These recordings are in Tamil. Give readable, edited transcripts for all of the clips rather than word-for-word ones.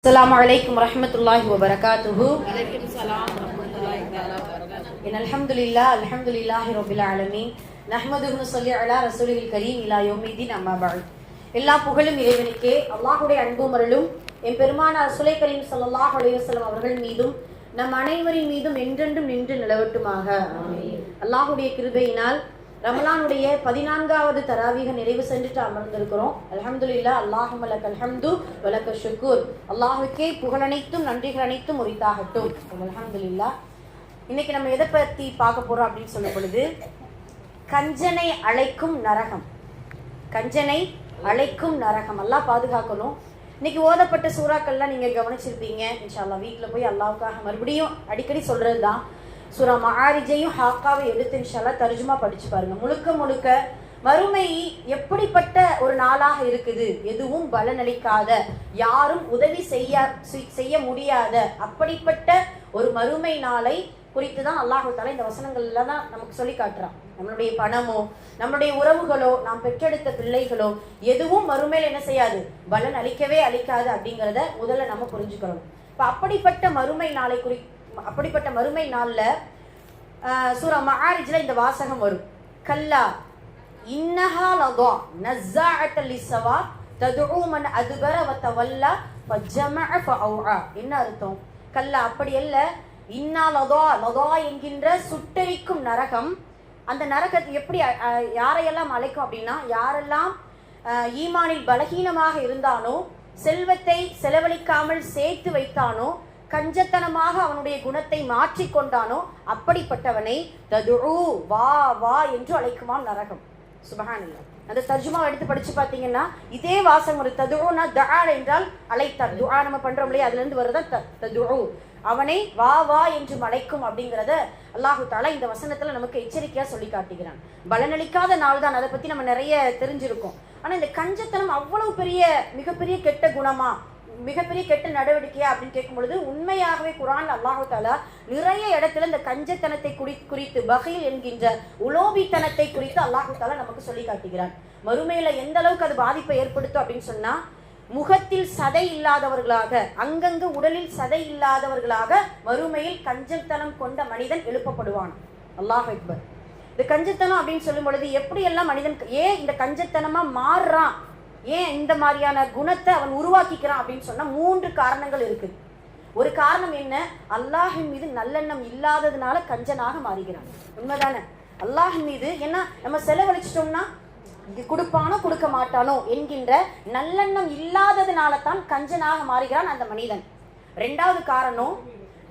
அஸ்ஸலாமு அலைக்கும் வரஹ்மத்துல்லாஹி வபரகாத்துஹு. வலைக்கும் ஸலாம் வரஹ்மத்துல்லாஹி தஆலா வபரகாத்துஹு. அல்ஹம்துலில்லாஹி ரப்பில் ஆலமீன். நஹ்மதுஹு வஸல்லி அலா ரசூலில் கரீம் இலா யௌமிddin அம்மா பஅத். எல்லா புகழும் இறைவனுக்கே. அல்லாஹ்வுடைய அன்பும் அருளும் என் பெருமானார் ரசூலை கரீம் ஸல்லல்லாஹு அலைஹி வஸல்லம் அவர்கள் மீதும் நம் அனைவரின் மீதும் என்றென்றும் நின்று நிலவட்டுமாக. அல்லாஹ்வுடைய கிருபையினால் ரமலானுடைய 14வது தராவீக நிறைவு செஞ்சுட்டு அமர்ந்திருக்கிறோம். அல்ஹம்துலில்லாஹ். அல்லாஹும்ம லக்கல் ஹம்து வ லக்க ஷுக்ர். அல்லாஹ்வுக்கே புகழனைத்தும் நன்றிகள் அனைத்தும் உரித்தாகட்டும். அல்ஹம்துலில்லாஹ். இன்னைக்கு நம்ம எதை பத்தி பார்க்க போறோம் அப்படின்னு சொல்லும் பொழுது, கஞ்சனை அழைக்கும் நரகம். கஞ்சனை அழைக்கும் நரகம். அல்லாஹ் பாதுகாக்கணும். இன்னைக்கு ஓதப்பட்ட சூறாக்கள்லாம் நீங்க கவனிச்சிருப்பீங்க. இன்ஷா அல்லாஹ் வீட்டுல போய் அல்லாஹ்வுக்காக மறுபடியும் அடிக்கடி சொல்றதுதான். சூரா மஆரிஜையும் ஹாக்காவை எடுத்து இன்ஷா அல்லாஹ் தர்ஜுமா படிச்சு பாருங்க. முழுக்க முழுக்க மறுமை எப்படிப்பட்ட ஒரு நாளாக இருக்குது, எதுவும் பலனளிக்காத, யாரும் உதவி செய்ய முடியாத அப்படிப்பட்ட ஒரு மறுமை நாளை குறித்து தான் அல்லாஹ் தஆலா இந்த வசனங்கள்ல தான் நமக்கு சொல்லி காட்டுறான். நம்மளுடைய பணமோ நம்மளுடைய உறவுகளோ நாம் பெற்றெடுத்த பிள்ளைகளோ எதுவும் மறுமையில் என்ன செய்யாது, பலன் அளிக்கவே அளிக்காது அப்படிங்கிறத முதல்ல நம்ம புரிஞ்சுக்கணும். இப்ப அப்படிப்பட்ட மறுமை நாள்ல சூரா மஆரிஜ்ல இந்த வாசகம் வரும். கல்லா இன்னஹா லதா நஸாஅத்தல் லிஸ்ஸவா ததுஉ மன் அத்பர வ தவல்லா ஃபஜமஅ ஃபஅஆ. என்ன அர்த்தம்? கல்லா அப்படி அல்ல. இன்னா லதா என்கின்ற சுட்டரிக்கும் நரகம். அந்த நரகத்தை எப்படி யாரையெல்லாம் அழைக்கும் அப்படின்னா, யாரெல்லாம் ஈமானில் பலகீனமாக இருந்தானோ, செல்வத்தை செலவழிக்காமல் சேர்த்து வைத்தானோ, கஞ்சத்தனமாக அவனுடைய குணத்தை மாற்றிக்கொண்டானோ, அப்படிப்பட்டவனை ததுஉ வா வா என்று அழைக்குமாம் நரகம். சுப்ஹானல்லாஹ். அந்த தர்ஜுமா எடுத்து படிச்சு பார்த்தீங்கன்னா இதே வாசகம் ஒரு ததுஉனா தஆ என்றால் அழைத்தார். துஆ நம்ம பண்றோம் இல்லையா, அதுல இருந்து வருதா ததுஉ. அவனை வா வா என்று அழைக்கும் அப்படிங்கிறத அல்லாஹ் தஆலா இந்த வசனத்துல நமக்கு எச்சரிக்கையா சொல்லி காட்டுகிறான். பலனளிக்காத நாள் தான், அதை பத்தி நம்ம நிறைய தெரிஞ்சிருக்கோம். ஆனா இந்த கஞ்சத்தனம் அவ்வளவு மிகப்பெரிய கெட்ட குணமா, மிகப்பெரிய கெட்ட நடவடிக்கையா அப்படின்னு கேட்கும் பொழுது, உண்மையாகவே குர்ஆன் அல்லாஹ் தஆலா நிறைய இடத்துல இந்த கஞ்சத்தனத்தை குறித்து, பகீல் என்கின்ற உலோபித்தனத்தை குறித்து அல்லாஹ் தஆலா நமக்கு சொல்லி காட்டுகிறான். மறுமையில எந்த அளவுக்கு அது பாதிப்பை ஏற்படுத்தும் அப்படின்னு சொன்னா, முகத்தில் சதை இல்லாதவர்களாக, அங்கங்கு உடலில் சதை இல்லாதவர்களாக மறுமையில் கஞ்சத்தனம் கொண்ட மனிதன் எழுப்பப்படுவான். அல்லாஹ் அக்பர். இந்த கஞ்சத்தனம் அப்படின்னு சொல்லும் பொழுது எப்படி எல்லாம் மனிதன் ஏன் இந்த கஞ்சத்தனமா மாறுறான், ஏன் இந்த மாதிரியான குணத்தை அவன் உருவாக்கிக்கிறான் அப்படின்னு சொன்னா 3 காரணங்கள் இருக்குது. ஒரு காரணம் என்ன? அல்லாஹின் மீது நல்லெண்ணம் இல்லாததுனால கஞ்சனாக மாறுகிறான். உண்மைதானே? அல்லாஹின் மீது ஏன்னா நம்ம செலவழிச்சிட்டோம்னா கொடுப்பானோ கொடுக்க மாட்டானோ என்கின்ற நல்லெண்ணம் இல்லாததுனால தான் கஞ்சனாக மாறுகிறான் அந்த மனிதன். 2வது காரணம்,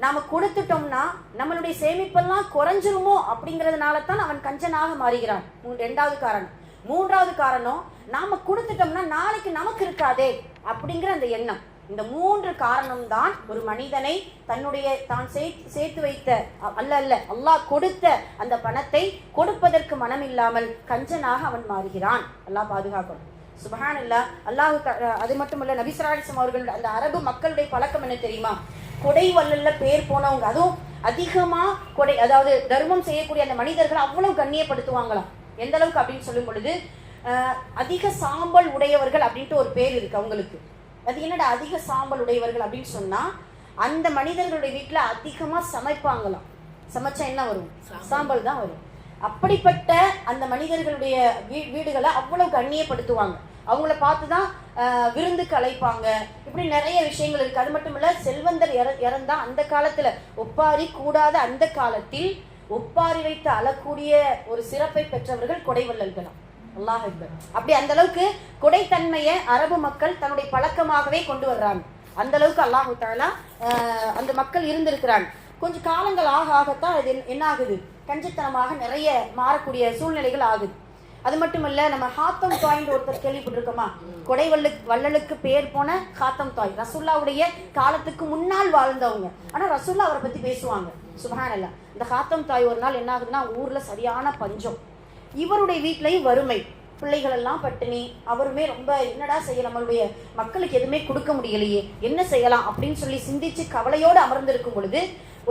நாம கொடுத்துட்டோம்னா நம்மளுடைய சேமிப்பெல்லாம் குறைஞ்சிருமோ அப்படிங்கிறதுனால தான் அவன் கஞ்சனாக மாறுகிறான். 2வது காரணம். 3வது காரணம், நாம கொடுத்துட்டோம்னா நாளைக்கு நமக்கு இருக்காதே அப்படிங்கிற அந்த எண்ணம். இந்த 3 காரணம் தான் ஒரு மனிதனை தான் சேர்த்து வைத்த அல்லாஹ் கொடுத்த அந்த பணத்தை கொடுப்பதற்கு மனம் இல்லாமல் கஞ்சனாக அவன் மாறுகிறான். அல்லாஹ் பாதுகாக்கணும். சுப்ஹானல்லாஹ். அல்லாஹ் அது மட்டுமல்ல, நபி ஸல்லல்லாஹு அலைஹி வஸல்லம் அவர்கள் அந்த அரபு மக்களுடைய பழக்கம் என்ன தெரியுமா? கொடை வள்ளல்ல பேர் போனவங்க, அதுவும் அதிகமா கொடை, அதாவது தர்மம் செய்யக்கூடிய அந்த மனிதர்கள் அவ்வளவு கண்ணியப்படுத்துவாங்களாம். எந்த அளவுக்கு அப்படின்னு சொல்லும் பொழுது, அதிக சாம்பல் உடையவர்கள் அப்படின்ட்டு ஒரு பேர் இருக்கு அவங்களுக்கு. அது என்னடா அதிக சாம்பல் உடையவர்கள் அப்படின்னு சொன்னா, அந்த மனிதர்களுடைய வீட்டுல அதிகமா சமைப்பாங்களாம். சமைச்சா என்ன வரும்? சாம்பல் தான் வரும். அப்படிப்பட்ட அந்த மனிதர்களுடைய வீடுகளை அவ்வளவு கண்ணியப்படுத்துவாங்க. அவங்கள பார்த்துதான் விருந்துக்கு அழைப்பாங்க. இப்படி நிறைய விஷயங்கள் இருக்கு. அது மட்டும் இல்ல, செல்வந்தர் இறந்தா அந்த காலத்துல ஒப்பாரி கூடாத அந்த காலத்தில் ஒப்பாரி வைத்து அழக்கூடிய ஒரு சிறப்பை பெற்றவர்கள் கொடைவள்ளல்களாம். அல்லாஹ் அக்பர். அப்படி அந்த அளவுக்கு கொடைத்தன்மையை அரபு மக்கள் தன்னுடைய பழக்கமாகவே கொண்டு வர்றாங்க. அந்த அளவுக்கு அல்லாஹ் தஆலா அந்த மக்கள் இருந்திருக்கிறாங்க. கொஞ்சம் காலங்கள் ஆகத்தான் அது என்ன ஆகுது, கஞ்சத்தனமாக நிறைய மாறக்கூடிய சூழ்நிலைகள் ஆகுது. அது மட்டுமல்ல, நம்ம ஹாத்தம் தாய் ஒருத்தர் கேள்விப்பட்டிருக்கோமா? வள்ளலுக்கு பேர் போன ஹாத்தம் தாய் ரசூலுல்லாஹ்வுடைய காலத்துக்கு முன்னால் வாழ்ந்தவங்க. ஆனா ரசூலுல்லாஹ் அவரை பத்தி பேசுவாங்க. சுப்ஹானல்லாஹ். இந்த ஹாத்தம் தாய் ஒரு நாள் என்ன ஆகுதுன்னா, ஊர்ல சரியான பஞ்சம், இவருடைய வீட்லயும் வறுமை, பிள்ளைகள் எல்லாம் பட்டினி. அவருமே ரொம்ப என்னடா செய்ய, நம்மளுடைய மக்களுக்கு எதுவுமே கொடுக்க முடியலையே, என்ன செய்யலாம் அப்படின்னு சொல்லி சிந்திச்சு கவலையோடு அமர்ந்திருக்கும் பொழுது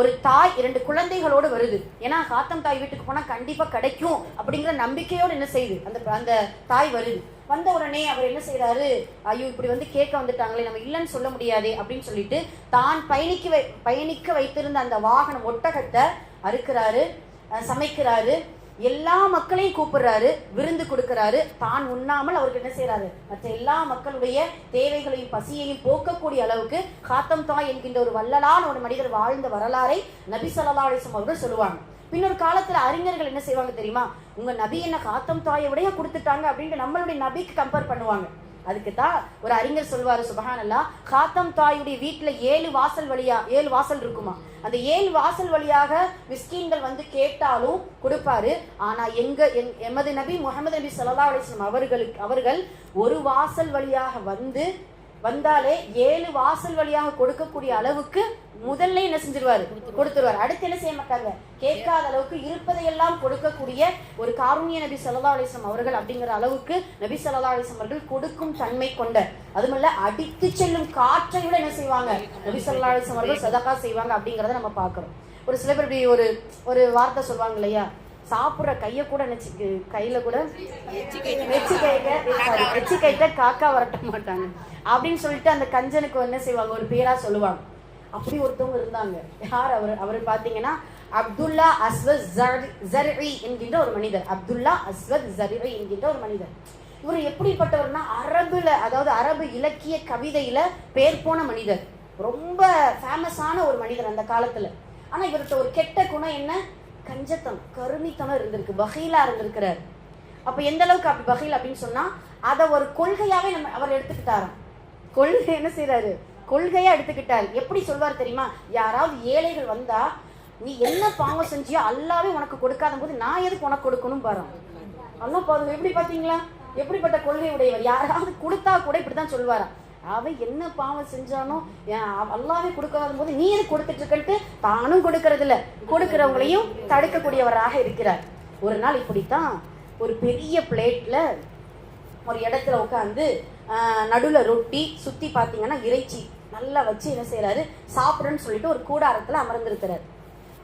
ஒரு தாய் 2 குழந்தைகளோடு வருது. ஏன்னா ஹாத்தம் தாய் வீட்டுக்கு போனா கண்டிப்பா கிடைக்கும் அப்படிங்கிற நம்பிக்கையோடு என்ன செய்யுது, அந்த தாய் வருது. வந்த உடனே அவர் என்ன செய்யறாரு, ஐயோ இப்படி வந்து கேட்க வந்துட்டாங்களே, நம்ம இல்லைன்னு சொல்ல முடியாதே அப்படின்னு சொல்லிட்டு தான் பயணிக்க வைத்திருந்த அந்த வாகனம் ஒட்டகத்தை அறுக்கிறாரு, சமைக்கிறாரு, எல்லா மக்களையும் கூப்பிடுறாரு, விருந்து கொடுக்கிறாரு. தான் உண்ணாமல் அவருக்கு என்ன செய்யறாரு, மற்ற எல்லா மக்களுடைய தேவைகளையும் பசியையும் போக்கக்கூடிய அளவுக்கு காத்தம் தாய் என்கின்ற ஒரு வள்ளலான ஒரு மனிதர் வாழ்ந்த வரலாறை நபி ஸல்லல்லாஹு அலைஹி வஸல்லம் அவர்கள் சொல்லுவாங்க. பின்னொரு காலத்துல அறிஞர்கள் என்ன செய்வாங்க தெரியுமா, உங்க நபி என்ன காத்தம் தாயை விடைய கொடுத்துட்டாங்க அப்படின்ட்டு நம்மளுடைய நபிக்கு கம்பேர் பண்ணுவாங்க. அதுக்கு தான் ஒரு அறிஞர் சொல்வாரு, சுபஹானல்லாஹ், காத்தம் தாயுடைய வீட்டுல 7 வாசல் இருக்குமா, அந்த 7 வாசல் வழியாக மிஸ்கீன்கள் வந்து கேட்டாலும் கொடுப்பாரு. ஆனா எமது நபி முஹம்மது நபி ஸல்லல்லாஹு அலைஹி வஸல்லம் அவர்கள் ஒரு வாசல் வழியாக வந்தாலே 7 வாசல் வழியாக கொடுக்கக்கூடிய அளவுக்கு முதல்ல என்ன செஞ்சிருவாரு, கொடுத்துருவாரு. அடுத்து என்ன செய்ய மாட்டாங்க, கேட்காத அளவுக்கு இருப்பதையெல்லாம் கொடுக்கக்கூடிய ஒரு காருண்ய நபி ஸல்லல்லாஹு அலைஹி வஸல்லம் அவர்கள் அப்படிங்கிற அளவுக்கு நபி ஸல்லல்லாஹு அலைஹி வஸல்லம் அவர்கள் கொடுக்கும் தன்மை கொண்ட, அதுமல்ல அடித்து செல்லும் காற்றை விட என்ன செய்வாங்க, நபி ஸல்லல்லாஹு அலைஹி வஸல்லம் அவர்கள் சதகா செய்வாங்க அப்படிங்கறத நம்ம பார்க்கிறோம். ஒரு சில பேர் இப்படி ஒரு வார்த்தை சொல்லுவாங்க இல்லையா, சாப்பிட்ற கையை கூட கையில கூட எச்சி கைட்ட காக்கா வரட்ட மாட்டாங்க அப்படின்னு சொல்லிட்டு அந்த கஞ்சனுக்கு என்ன செய்வாங்க, ஒரு பேரா சொல்லுவாங்க. அப்படி ஒருத்தவங்க இருந்தாங்க. யார் அவர் பாத்தீங்கன்னா அப்துல்லா அஸ்வத் ஸர்இ என்கின்ற ஒரு மனிதர். அப்துல்லா அஸ்வத் ஸர்இ என்கின்ற ஒரு மனிதர். இவர் எப்படிப்பட்டவர்னா அரபு இலக்கிய கவிதையில பேர் போன மனிதர், ரொம்ப ஃபேமஸான ஒரு மனிதர் அந்த காலத்துல. ஆனா இவர்கிட்ட ஒரு கெட்ட குணம் என்ன, கஞ்சத்தனம், கருமித்தனம் இருந்திருக்கு, பகீலா இருந்திருக்கிறார். அப்ப எந்த அளவுக்கு அப்படி பகீல் அப்படின்னு சொன்னா, அதை ஒரு கொள்கையாவே அவர் எடுத்துக்கிட்டாராம். கொள்கை என்ன செய்யறாரு, கொள்கையா எடுத்துக்கிட்டாரு. எப்படி சொல்வார் தெரியுமா, யாராவது ஏழைகள் வந்தா நீ என்ன பாவம் செஞ்சியோ அல்லாவே உனக்கு கொடுக்காத போது நான் எதுக்கு உனக்கு கொடுக்கணும் பாரு. அல்லாஹ் பாருங்க எப்படி பாத்தீங்களா, எப்படிப்பட்ட கொள்கை உடையவர். யாராவது கொடுத்தா கூட இப்படிதான் சொல்வாரா, அவன் என்ன பாவம் செஞ்சானோ அல்லாவே கொடுக்காத போது நீ எது கொடுத்துட்டு இருக்கன்ட்டு தானும் கொடுக்கறது இல்ல, கொடுக்கிறவங்களையும் தடுக்கக்கூடியவராக இருக்கிறார். ஒரு நாள் இப்படித்தான் ஒரு பெரிய பிளேட்ல ஒரு இடத்துல உட்காந்து நடுவுல ரொட்டி சுத்தி பாத்தீங்கன்னா இறைச்சி நல்லா வச்சு என்ன செய்யறாரு, சாப்பிடுன்னு சொல்லிட்டு ஒரு கூடாரத்துல அமர்ந்திருக்கிறார்.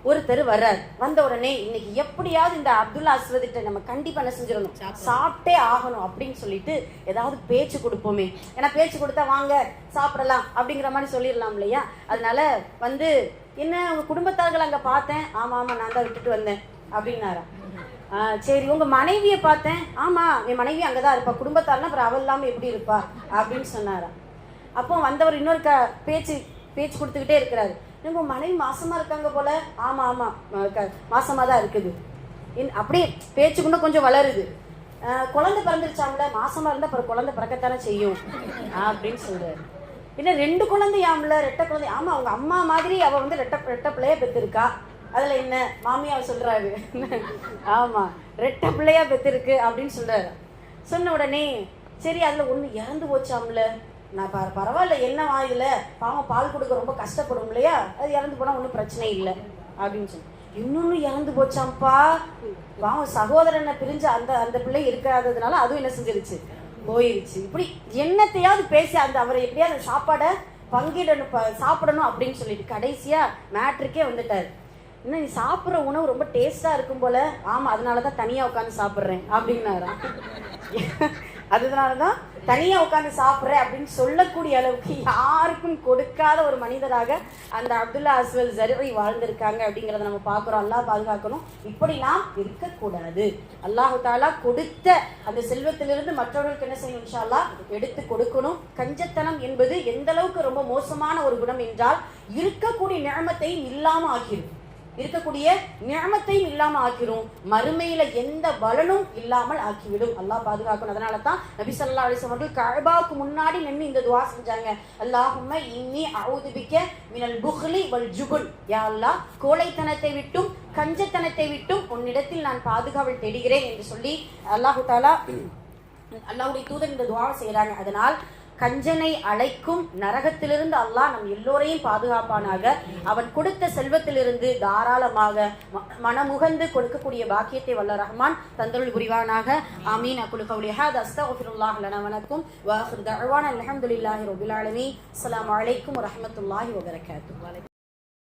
ஒருத்தர் வர்றார். வந்த உடனே இன்னைக்கு எப்படியாவது இந்த அப்துல்லா அஸ்வதிட்ட நம்ம கண்டிப்பா என்ன செஞ்சிடணும், சாப்பிட்டே ஆகணும் அப்படின்னு சொல்லிட்டு ஏதாவது பேச்சு கொடுப்போமே, ஏன்னா பேச்சு கொடுத்தா வாங்க சாப்பிடலாம் அப்படிங்கிற மாதிரி சொல்லிடலாம் இல்லையா. அதனால வந்து என்ன உங்க குடும்பத்தார்கள் அங்க பார்த்தேன், ஆமா நான் தான் விட்டுட்டு வந்தேன் அப்படின்னாரா. சரி உங்க மனைவியை பார்த்தேன், ஆமா என் மனைவி அங்கதான் இருப்பா, குடும்பத்தார்னா அப்புறம் அவள் இல்லாம எப்படி இருப்பா அப்படின்னு சொன்னாரா. அப்போ வந்தவர் இன்னொரு பேச்சு கொடுத்துக்கிட்டே இருக்கிறாரு. உங்க மனைவி மாசமா இருக்காங்க போல, ஆமா மாசமா தான் இருக்குது. அப்படியே பேச்சுக்குன்னு கொஞ்சம் வளருது. குழந்தை பிறந்துருச்சாங்கள, மாசமா இருந்தா அப்புறம் குழந்தை பிறக்கத்தானே செய்யும் அப்படின்னு சொல்றாரு. இல்ல 2 குழந்தையாம்ல, ரெட்டை குழந்தை, ஆமா அவங்க அம்மா மாதிரி அவ வந்து ரெட்டை பிள்ளைய பெற்றிருக்கா, அதுல என்ன மாமியாவை சொல்றாரு, ஆமா ரெட்டை பிள்ளையா பெற்றிருக்கு அப்படின்னு சொல்றாரு. சொன்ன உடனே சரி அதுல ஒண்ணு இறந்து போச்சாம்ல, நான் பரவாயில்ல என்ன வாயில பாவம் பால் கொடுக்க ரொம்ப கஷ்டப்படும் இல்லையா, அது இறந்து போனா ஒன்றும் பிரச்சனை இல்லை அப்படின்னு சொல்லி. இன்னொன்னு இறந்து போச்சாம்பா, பாவம் சகோதரனை பிரிஞ்சு அந்த பிள்ளை இருக்காததுனால அதுவும் என்ன செஞ்சிருச்சு, போயிருச்சு. இப்படி என்னத்தையாவது பேசி அவரை எப்படியாவது சாப்பாடை சாப்பிடணும் அப்படின்னு சொல்லிட்டு கடைசியா மேட்ருக்கே வந்துட்டாரு. இன்னும் நீ சாப்பிட்ற உணவு ரொம்ப டேஸ்டா இருக்கும் போல, ஆமா அதனாலதான் தனியா உட்காந்து சாப்பிட்றேன் அப்படின்னாராம். அதனாலதான் தனியா உட்காந்து சாப்பிட்றேன் அப்படின்னு சொல்லக்கூடிய அளவுக்கு யாருக்கும் கொடுக்காத ஒரு மனிதராக அந்த அப்துல்லா அஸ்வத் ஸர்இ வாழ்ந்திருக்காங்க அப்படிங்கிறத நம்ம பார்க்கிறோம். அல்லாஹ் பாதுகாக்கணும், இப்படி நாம் இருக்கக்கூடாது. அல்லாஹு தஆலா கொடுத்த அந்த செல்வத்திலிருந்து மற்றவர்களுக்கு என்ன செய்யணும், இன்ஷா அல்லாஹ் எடுத்து கொடுக்கணும். கஞ்சத்தனம் என்பது எந்த அளவுக்கு ரொம்ப மோசமான ஒரு குணம் என்றால் இருக்கக்கூடிய நிஅமத்தையும் இல்லாம ஆக்கிரும், மறுமையில எந்த பலனும் இல்லாமல் ஆக்கிவிடும். அல்லாஹ் பாதுகாக்கணும். அதனால தான் நபி ஸல்லல்லாஹு அலைஹி வஸல்லம் அவர்கள் கஅபாவுக்கு முன்னாடி நின்று இந்த துஆ செஞ்சாங்க. அல்லாஹும்ம இன்னி அஊது பிக்க மினல் புக்லி வல் ஜுபுன், யா அல்லாஹ் கோழைத்தனத்தை விட்டும் கஞ்சத்தனத்தை விட்டும் உன்னிடத்தில் நான் பாதுகாவல் தேடுகிறேன் என்று சொல்லி அல்லாஹு தஆலா அல்லாஹ்வுடைய தூதர் இந்த துஆ செய்றாங்க. அதனால் கஞ்சனை அழைக்கும் நரகத்திலிருந்து அல்லாஹ் நம் எல்லோரையும் பாதுகாப்பானாக. அவன் கொடுத்த செல்வத்திலிருந்து தாராளமாக மனமுகந்து கொடுக்கக்கூடிய பாக்கியத்தை வல்ல ரஹ்மான் தந்தருள் புரிவானாக. ஆமீன். அகுலு கௌலி ஹாதா அஸ்தக்ஃபிருல்லாஹ் லனா வ லக்கும் வ ஆகிரு தஅவானா அல்ஹம்துலில்லாஹி ரப்பில் ஆலமீன். அஸ்ஸலாமு அலைக்கும் வ ரஹ்மத்துல்லாஹி வ பரகாத்துஹு.